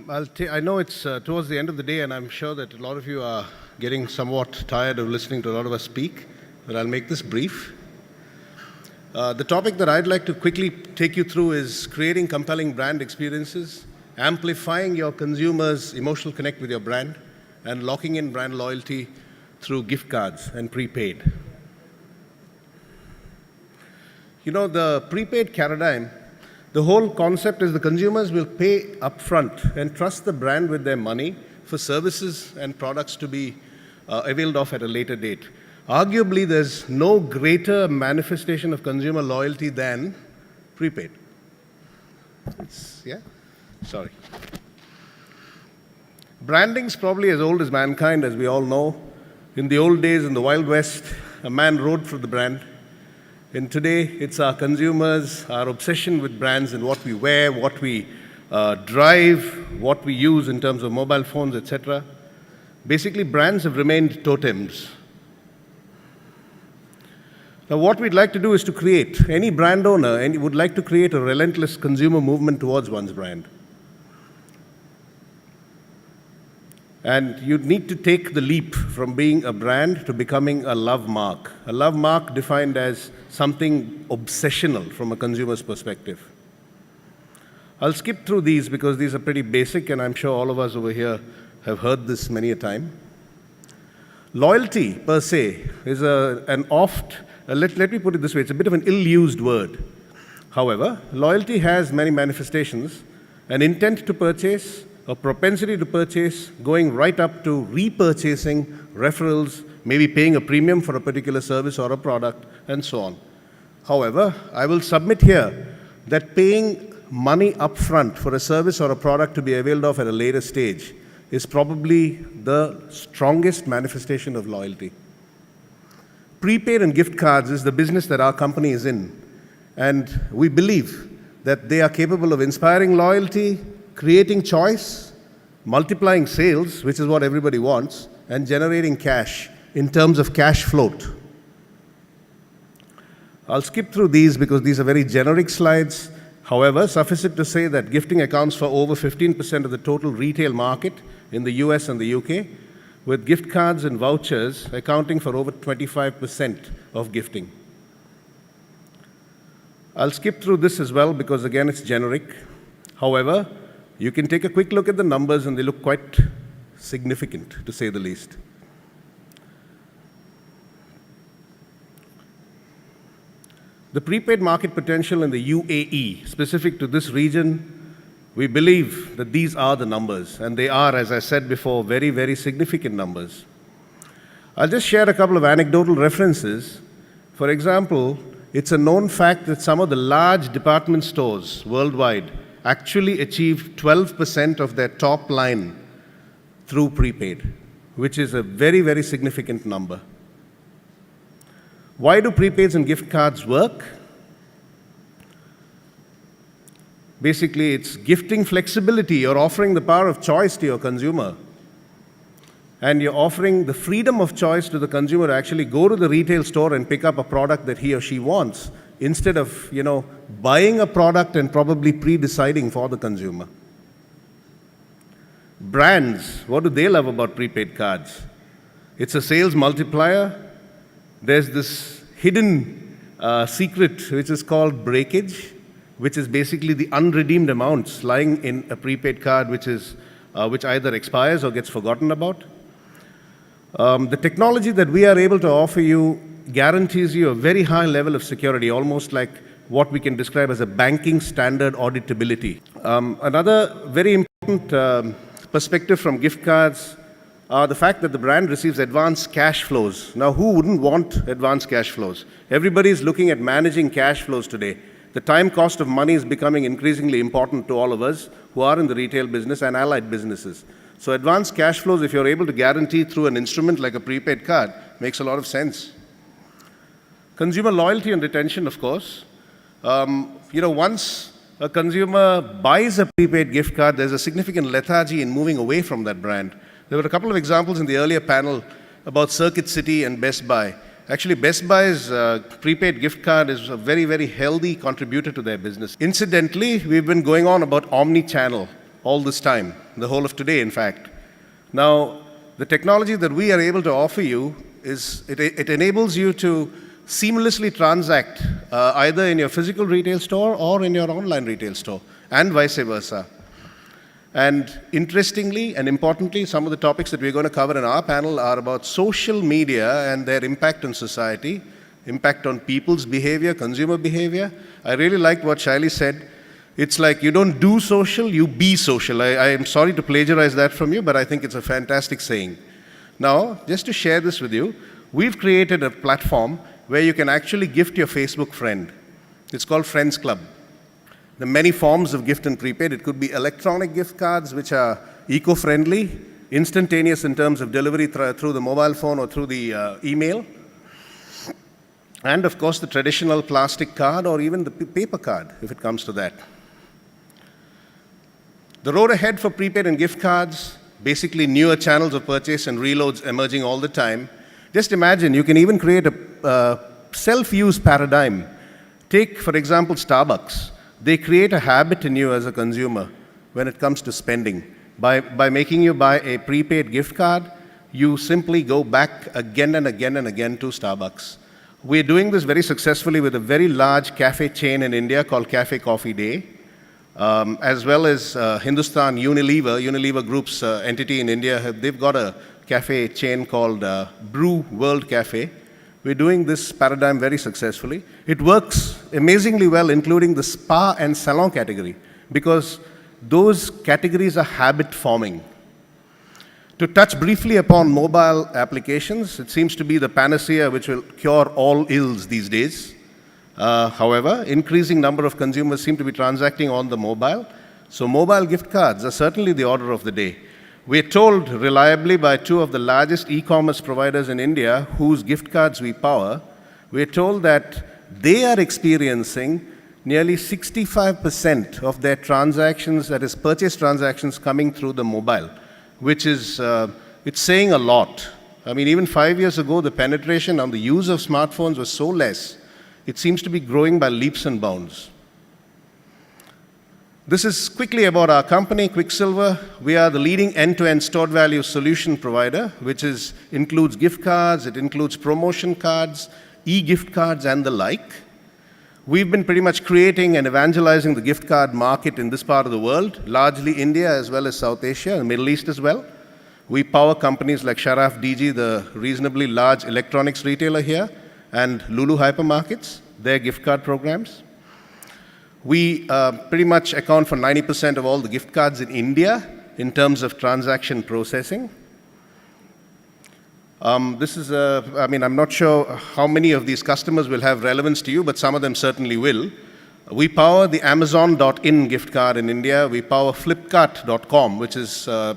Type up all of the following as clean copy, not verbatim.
I know it's towards the end of the day, and I'm sure that a lot of you are getting somewhat tired of listening to a lot of us speak, but I'll make this brief. The topic that I'd like to quickly take you through is creating compelling brand experiences, amplifying your consumers' emotional connect with your brand, and locking in brand loyalty through gift cards and prepaid. You know, the prepaid paradigm, the whole concept is the consumers will pay upfront and trust the brand with their money for services and products to be availed of at a later date. Arguably, there's no greater manifestation of consumer loyalty than prepaid. Sorry. Branding's probably as old as mankind, as we all know. In the old days, in the Wild West, a man rode for the brand. And today, it's our consumers, our obsession with brands and what we wear, what we drive, what we use in terms of mobile phones, etc. Basically, brands have remained totems. Now, what we'd like to do is to create, any brand owner would like to create a relentless consumer movement towards one's brand. And you need to take the leap from being a brand to becoming a love mark. A love mark defined as something obsessional from a consumer's perspective. I'll skip through these because these are pretty basic, and I'm sure all of us over here have heard this many a time. Loyalty, per se, is let me put it this way, it's a bit of an ill-used word. However, loyalty has many manifestations: an intent to purchase, a propensity to purchase, going right up to repurchasing, referrals, maybe paying a premium for a particular service or a product, and so on. However, I will submit here that paying money upfront for a service or a product to be availed of at a later stage is probably the strongest manifestation of loyalty. Prepaid and gift cards is the business that our company is in, and we believe that they are capable of inspiring loyalty, creating choice, multiplying sales, which is what everybody wants, and generating cash in terms of cash float. I'll skip through these because these are very generic slides. However, suffice it to say that gifting accounts for over 15% of the total retail market in the US and the UK, with gift cards and vouchers accounting for over 25% of gifting. I'll skip through this as well because, again, it's generic. However, you can take a quick look at the numbers and they look quite significant, to say the least. The prepaid market potential in the UAE, specific to this region, we believe that these are the numbers, and they are, as I said before, very, very significant numbers. I'll just share a couple of anecdotal references. For example, it's a known fact that some of the large department stores worldwide actually achieved 12% of their top line through prepaid, which is a very, very significant number. Why do prepaids and gift cards work? Basically, it's gifting flexibility. You're offering the power of choice to your consumer. And you're offering the freedom of choice to the consumer to actually go to the retail store and pick up a product that he or she wants, instead of, buying a product and probably pre-deciding for the consumer. Brands, what do they love about prepaid cards? It's a sales multiplier. There's this hidden secret which is called breakage, which is basically the unredeemed amounts lying in a prepaid card which either expires or gets forgotten about. The technology that we are able to offer you guarantees you a very high level of security, almost like what we can describe as a banking standard auditability. Another very important perspective from gift cards are the fact that the brand receives advanced cash flows. Now, who wouldn't want advanced cash flows? Everybody is looking at managing cash flows today. The time cost of money is becoming increasingly important to all of us who are in the retail business and allied businesses. So advanced cash flows, if you're able to guarantee through an instrument like a prepaid card, makes a lot of sense. Consumer loyalty and retention, of course. Once a consumer buys a prepaid gift card, there's a significant lethargy in moving away from that brand. There were a couple of examples in the earlier panel about Circuit City and Best Buy. Actually, Best Buy's prepaid gift card is a very, very healthy contributor to their business. Incidentally, we've been going on about omni-channel all this time. the whole of today, in fact. Now, the technology that we are able to offer you is, it enables you to seamlessly transact either in your physical retail store or in your online retail store, and vice versa. And interestingly and importantly, some of the topics that we're going to cover in our panel are about social media and their impact on society, impact on people's behavior, consumer behavior. I really liked what Shaili said. It's like you don't do social, you be social. I am sorry to plagiarize that from you, but I think it's a fantastic saying. Now, just to share this with you, we've created a platform where you can actually gift your Facebook friend. It's called Friends Club. There are many forms of gift and prepaid. It could be electronic gift cards, which are eco-friendly, instantaneous in terms of delivery through the mobile phone or through the email. And of course, the traditional plastic card or even the paper card, if it comes to that. The road ahead for prepaid and gift cards, basically newer channels of purchase and reloads emerging all the time. Just imagine, you can even create a self-use paradigm. Take, for example, Starbucks. They create a habit in you as a consumer when it comes to spending. By making you buy a prepaid gift card, you simply go back again and again and again to Starbucks. We're doing this very successfully with a very large cafe chain in India called Cafe Coffee Day, as well as Hindustan Unilever Group's entity in India. They've got a cafe chain called Brew World Cafe. We're doing this paradigm very successfully. It works amazingly well, including the spa and salon category, because those categories are habit forming. To touch briefly upon mobile applications, it seems to be the panacea which will cure all ills these days. However, increasing number of consumers seem to be transacting on the mobile, so mobile gift cards are certainly the order of the day. We're told reliably by two of the largest e-commerce providers in India, whose gift cards we power, we're told that they are experiencing nearly 65% of their transactions, that is purchase transactions, coming through the mobile, which is, it's saying a lot. I mean, even 5 years ago, the penetration on the use of smartphones was so less. It seems to be growing by leaps and bounds. This is quickly about our company, Quicksilver. We are the leading end-to-end stored value solution provider, which includes gift cards, it includes promotion cards, e-gift cards, and the like. We've been pretty much creating and evangelizing the gift card market in this part of the world, largely India as well as South Asia and Middle East as well. We power companies like Sharaf DG, the reasonably large electronics retailer here, and Lulu Hypermarkets, their gift card programs. We pretty much account for 90% of all the gift cards in India in terms of transaction processing. This is, I mean, I'm not sure how many of these customers will have relevance to you, but some of them certainly will. We power the Amazon.in gift card in India. We power Flipkart.com, which is a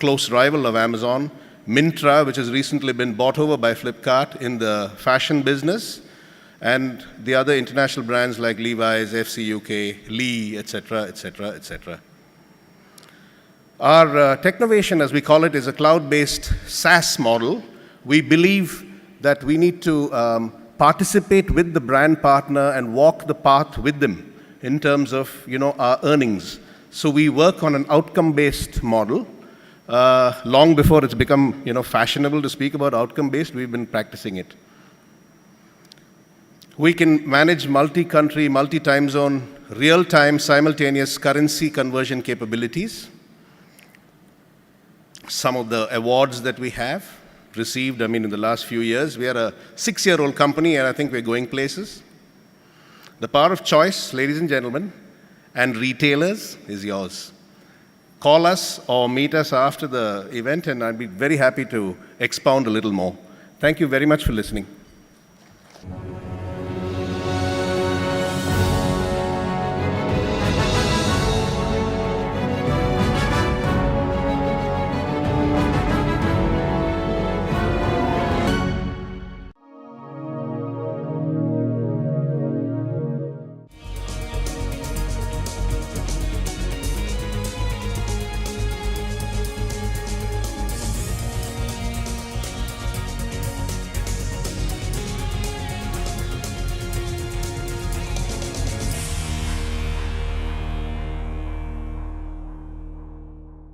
close rival of Amazon. Myntra, which has recently been bought over by Flipkart in the fashion business, and the other international brands like Levi's, FC UK, Lee, etc., etc., etc. Our Technovation, as we call it, is a cloud-based SaaS model. We believe that we need to participate with the brand partner and walk the path with them in terms of, our earnings. So we work on an outcome-based model. Long before it's become, fashionable to speak about outcome-based, we've been practicing it. We can manage multi-country, multi-time zone, real-time, simultaneous currency conversion capabilities. Some of the awards that we have received, in the last few years. We are a 6-year-old company, and I think we're going places. The power of choice, ladies and gentlemen, and retailers is yours. Call us or meet us after the event, and I'd be very happy to expound a little more. Thank you very much for listening.